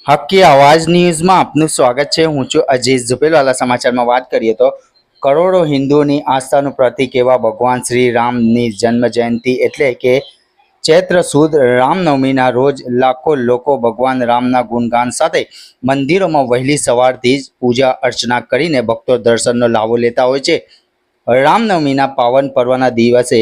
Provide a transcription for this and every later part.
હક્કી આવાજ ન્યૂઝમાં આપનું સ્વાગત છે। હું છું અજીઝ ઝુપેલવાલા। સમાચારમાં વાત કરીએ તો કરોડો હિન્દુઓની આસ્થાનું પ્રતીક એવા ભગવાન શ્રી રામની જન્મ જયંતિ એટલે કે ચૈત્ર સુદ રામનવમીના રોજ લાખો લોકો ભગવાન રામના ગુણગાન સાથે મંદિરોમાં વહેલી સવારથી જ પૂજા અર્ચના કરીને ભક્તો દર્શનનો લાભો લેતા હોય છે। રામનવમીના પાવન પર્વના દિવસે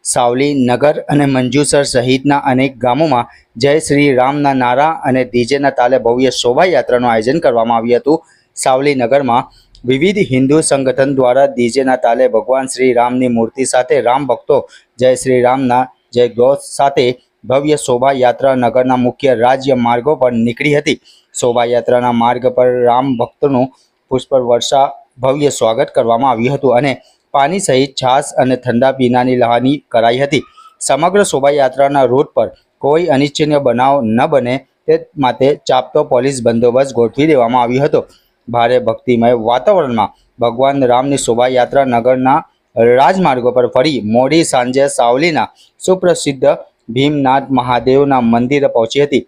સાવલી નગર અને મંજુસર સહિતના અનેક ગામોમાં જય શ્રી રામના નારા અને ડીજેના તાલે ભવ્ય શોભાયાત્રાનું આયોજન કરવામાં આવ્યું હતું। સાવલી નગરમાં વિવિધ હિન્દુ સંગઠન દ્વારા ડીજેના તાલે ભગવાન શ્રી રામની મૂર્તિ સાથે રામ ભક્તો જય શ્રી રામના જય ઘોષ સાથે ભવ્ય શોભાયાત્રા નગરના મુખ્ય રાજ્ય માર્ગો પર નીકળી હતી। શોભાયાત્રાના માર્ગ પર રામ ભક્તોનું પુષ્પ વર્ષા ભવ્ય સ્વાગત કરવામાં આવ્યું હતું અને પાણી સહિત છાશ અને ઠંડા પીણાની લહાની કરાઈ હતી। સમગ્ર શોભાયાત્રાના રૂટ પર કોઈ અનિચ્છનીય બનાવ ન બને તે માટે ચાપતો પોલીસ બંદોબસ્ત ગોઠવી દેવામાં આવ્યો હતો। ભારે ભક્તિમય વાતાવરણમાં ભગવાન રામની શોભાયાત્રા નગરના રાજમાર્ગો પર ફરી મોડી સાંજે સાવલીના સુપ્રસિદ્ધ ભીમનાથ મહાદેવના મંદિરે પહોંચી હતી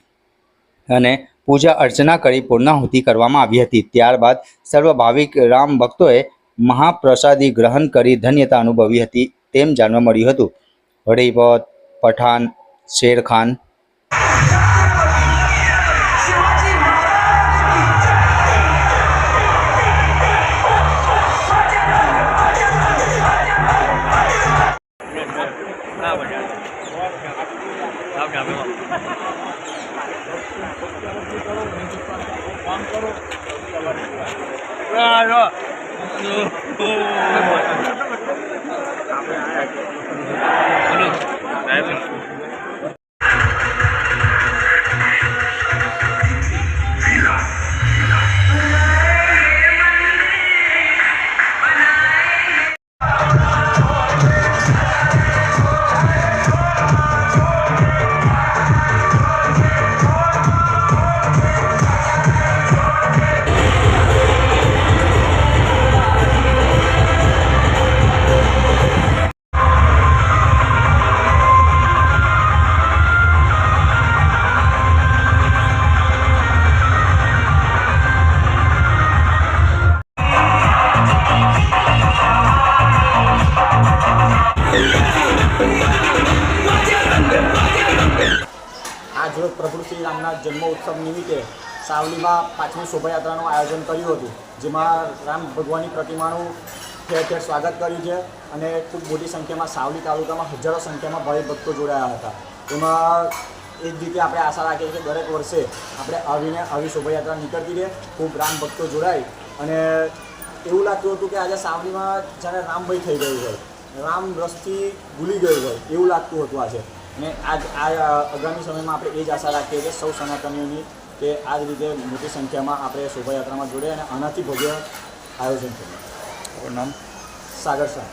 અને પૂજા અર્ચના કરી પૂર્ણાહુતિ કરવામાં આવી હતી। ત્યારબાદ સર્વ ભાવિક રામ ભક્તોએ મહાપ્રસાદી ગ્રહણ કરી ધન્યતા અનુભવી હતી તેમ જાણવા મળ્યું હતું। રિપોર્ટ પઠાણ શેરખાન। આજરોજ પ્રભુ શ્રી રામના જન્મોત્સવ નિમિત્તે સાવલીમાં 5મી શોભાયાત્રાનું આયોજન કર્યું હતું, જેમાં રામ ભગવાનની પ્રતિમાનું ઠેર ઠેર સ્વાગત કર્યું છે અને ખૂબ મોટી સંખ્યામાં સાવલી તાલુકામાં હજારો સંખ્યામાં ભાવિ ભક્તો જોડાયા હતા। એમાં એ જ રીતે આપણે આશા રાખીએ કે દરેક વર્ષે આપણે આવી શોભાયાત્રા નીકળતી રહે, ખૂબ રામ ભક્તો જોડાય અને એવું લાગતું હતું કે આજે સાવલીમાં જાણે રામભાઈ થઈ ગયું હોય, રામ રસથી ભૂલી ગયું હોય એવું લાગતું હતું આજે। અને આગામી સમયમાં આપણે એ જ આશા રાખીએ છીએ સૌ સનાતનીઓની કે આ જ રીતે મોટી સંખ્યામાં આપણે શોભાયાત્રામાં જોડે અને આનાથી ભવ્ય આયોજન કરીએ। નામ સાગર શાહ।